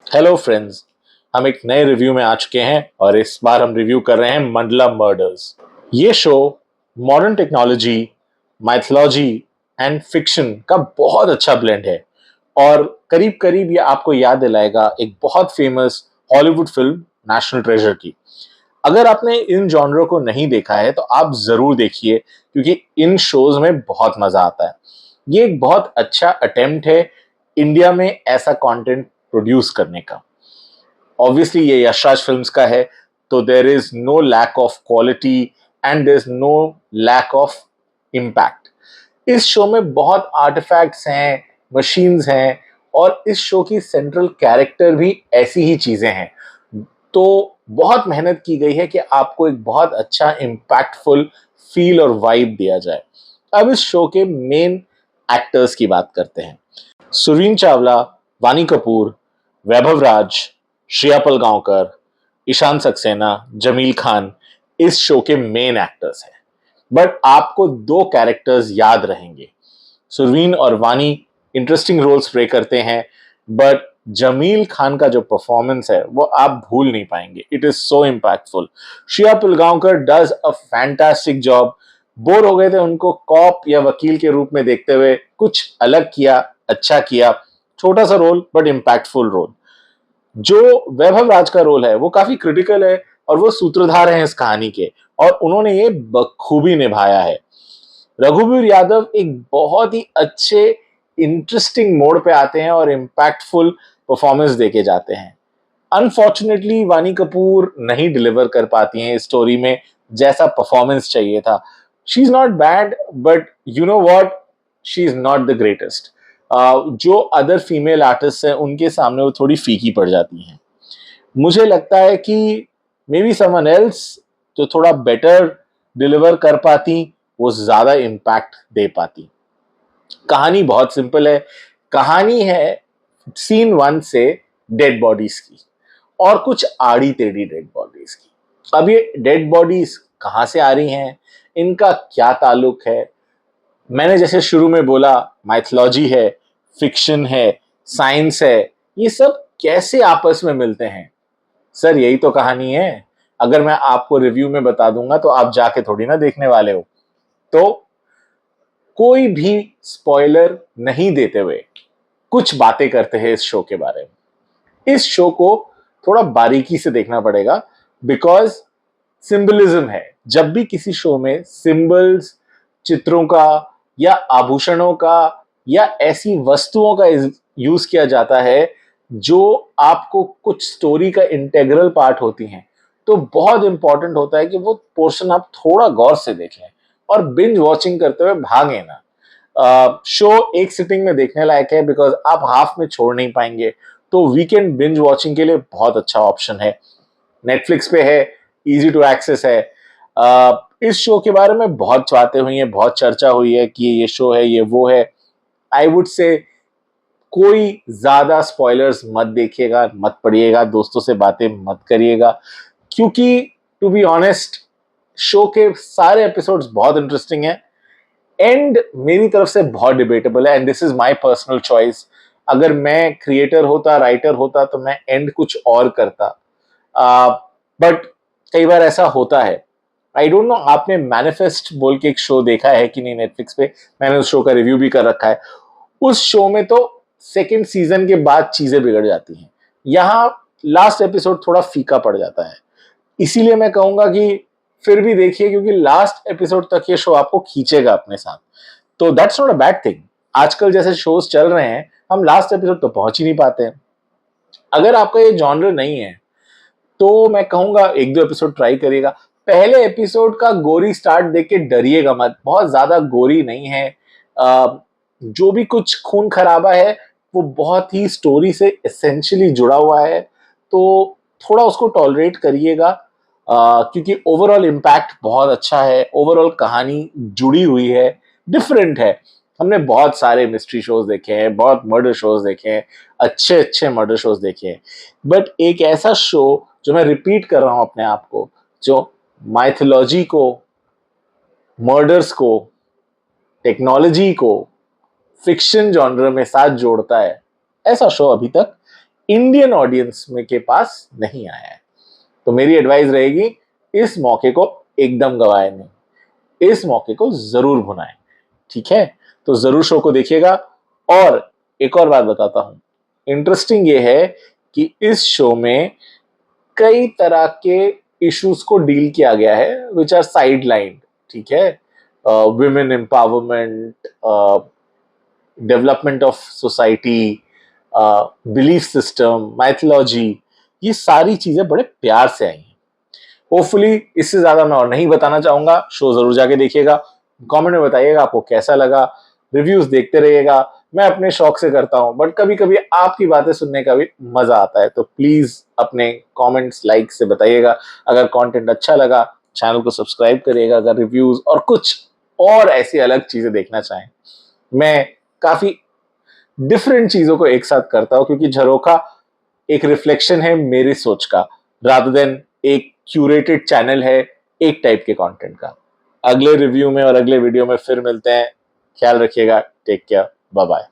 Hello friends. हम एक नए रिव्यू में आ चुके हैं और इस बार हम रिव्यू कर रहे हैं मंडला मर्डर्स। ये show modern technology, mythology and fiction का बहुत अच्छा ब्लेंड है और करीब करीब ये आपको याद दिलाएगा एक बहुत famous Hollywood film national treasure की। अगर आपने इन जॉनरों को नहीं देखा है तो आप जरूर देखिए, क्योंकि इन शोज में बहुत मजा आता है। ये एक बहुत अच्छा अटेम्प्ट है इंडिया में ऐसा कंटेंट प्रोड्यूस करने का। ऑब्वियसली ये यशराज फिल्म्स का है, तो there is no lack of quality and there is no lack of impact. इस शो में बहुत आर्टिफैक्ट्स हैं, मशीन्स हैं और इस शो की सेंट्रल कैरेक्टर भी ऐसी ही चीजें हैं। तो बहुत मेहनत की गई है कि आपको एक बहुत अच्छा इम्पैक्टफुल फील और वाइब दिया जाए। अब इस शो के मेन एक्टर्स की बात करते हैं। सुरीन चावला, वानी कपूर, वैभव राज, श्रेया पलगांवकर, ईशान सक्सेना, जमील खान इस शो के मेन एक्टर्स हैं। बट आपको दो कैरेक्टर्स याद रहेंगे। सुरवीन और वानी इंटरेस्टिंग रोल्स प्ले करते हैं, बट जमील खान का जो परफॉर्मेंस है वो आप भूल नहीं पाएंगे। It is so impactful. Shreya Pilgaonkar does a fantastic job. Bore हो गए थे उनको कॉप या वकील के रूप में देखते हुए, कुछ अलग किया, अच्छा किया। छोटा सा रोल बट इम्पैक्टफुल रोल। जो वैभव राज का रोल है वो काफी क्रिटिकल है और वो सूत्रधार हैं इस कहानी के, और उन्होंने ये बखूबी निभाया है। रघुवीर यादव एक बहुत ही अच्छे इंटरेस्टिंग मोड पे आते हैं और इम्पैक्टफुल परफॉर्मेंस देके जाते हैं। अनफॉर्चुनेटली वानी कपूर नहीं डिलीवर कर पाती हैं इस स्टोरी में जैसा परफॉर्मेंस चाहिए था। She is not bad, but you know what, she is not the greatest. जो अदर फीमेल आर्टिस्ट हैं उनके सामने वो थोड़ी फीकी पड़ जाती हैं। मुझे लगता है कि मे बी समवन एल्स जो थोड़ा बेटर डिलीवर कर पाती, वो ज्यादा इम्पैक्ट दे पाती। कहानी बहुत सिंपल है। कहानी है सीन वन से डेड बॉडीज की, और कुछ आड़ी टेढ़ी डेड बॉडीज की। अब ये डेड बॉडीज कहां से आ रही हैं, इनका क्या ताल्लुक है? मैंने जैसे शुरू में बोला, माइथोलॉजी है, फिक्शन है, साइंस है, ये सब कैसे आपस में मिलते हैं? सर यही तो कहानी है। अगर मैं आपको रिव्यू में बता दूंगा तो आप जाके थोड़ी ना देखने वाले हो। तो कोई भी स्पॉइलर नहीं देते हुए कुछ बातें करते हैं इस शो के बारे में। इस शो को थोड़ा बारीकी से देखना पड़ेगा, बिकॉज सिंबलिज्म है। जब भी किसी शो में सिंबल्स, चित्रों का या आभूषणों का या ऐसी वस्तुओं का यूज किया जाता है जो आपको कुछ स्टोरी का इंटेग्रल पार्ट होती हैं, तो बहुत इंपॉर्टेंट होता है कि वो पोर्शन आप थोड़ा गौर से देखें और बिंज वॉचिंग करते हुए भागे ना। शो एक सिटिंग में देखने लायक है, बिकॉज आप हाफ में छोड़ नहीं पाएंगे। तो वीकेंड बिंज वॉचिंग के लिए बहुत अच्छा ऑप्शन है। नेटफ्लिक्स पे है, इजी टू एक्सेस है। इस शो के बारे में बहुत बातें हुई हैं, बहुत चर्चा हुई है कि ये शो है, ये वो है। आई वुड से कोई ज्यादा स्पॉयलर्स मत देखिएगा, मत पढ़िएगा, दोस्तों से बातें मत करिएगा, क्योंकि टू बी ऑनेस्ट शो के सारे एपिसोड्स बहुत इंटरेस्टिंग हैं। एंड मेरी तरफ से बहुत डिबेटेबल है, and this is my personal choice. अगर मैं क्रिएटर होता, राइटर होता, तो मैं एंड कुछ और करता। बट कई बार ऐसा होता है। आई डोंट नो आपने मैनिफेस्ट बोल के एक शो देखा है कि नहीं नेटफ्लिक्स पे। मैंने उस शो का रिव्यू भी कर रखा है। उस शो में तो सेकेंड सीजन के बाद चीजें बिगड़ जाती हैं। यहाँ लास्ट एपिसोड थोड़ा फीका पड़ जाता है। इसीलिए मैं कहूंगा कि फिर भी देखिए, क्योंकि लास्ट एपिसोड तक ये शो आपको खींचेगा अपने साथ। तो that's not a bad thing. आजकल जैसे शोज चल रहे हैं, हम लास्ट एपिसोड तो पहुंच ही नहीं पाते हैं। अगर आपका ये जॉनर नहीं है तो मैं कहूंगा एक दो एपिसोड ट्राई करिएगा। पहले एपिसोड का गोरी स्टार्ट देख के डरिएगा मत, बहुत ज्यादा गोरी नहीं है। जो भी कुछ खून खराबा है वो बहुत ही स्टोरी से एसेंशियली जुड़ा हुआ है, तो थोड़ा उसको टॉलरेट करिएगा। क्योंकि ओवरऑल इम्पैक्ट बहुत अच्छा है, ओवरऑल कहानी जुड़ी हुई है, डिफरेंट है। हमने बहुत सारे मिस्ट्री शोज देखे हैं, बहुत मर्डर शोज देखे हैं, अच्छे अच्छे मर्डर शोज देखे हैं, बट एक ऐसा शो जो मैं रिपीट कर रहा हूं अपने आप को, जो माइथोलॉजी को, मर्डर्स को, टेक्नोलॉजी को फिक्शन जॉनर में साथ जोड़ता है, ऐसा शो अभी तक इंडियन ऑडियंस में के पास नहीं आया है। तो मेरी एडवाइस रहेगी, इस मौके को एकदम गवाए नहीं, इस मौके को जरूर भुनाएं। ठीक है, तो जरूर शो को देखिएगा। और एक और बात बताता हूं, इंटरेस्टिंग ये है कि इस शो में कई तरह के इश्यूज को डील किया गया है विच आर साइड लाइन। ठीक है, women empowerment, development of society, belief system, mythology, ये सारी चीजें बड़े प्यार से आई हैं। होपफुली इससे ज्यादा मैं और नहीं बताना चाहूंगा। शो जरूर जाके देखिएगा, कमेंट में बताइएगा आपको कैसा लगा, रिव्यूज देखते रहिएगा। मैं अपने शौक से करता हूं, बट कभी कभी आपकी बातें सुनने का भी मजा आता है। तो प्लीज अपने कमेंट्स लाइक से बताइएगा। अगर कंटेंट अच्छा लगा, चैनल को सब्सक्राइब करिएगा। अगर रिव्यूज और कुछ और ऐसी अलग चीजें देखना चाहें, मैं काफी डिफरेंट चीजों को एक साथ करता हूं, क्योंकि झरोखा एक रिफ्लेक्शन है मेरी सोच का, रादर देन एक क्यूरेटेड चैनल है एक टाइप के कंटेंट का। अगले रिव्यू में और अगले वीडियो में फिर मिलते हैं। ख्याल रखिएगा। Take care. Bye bye.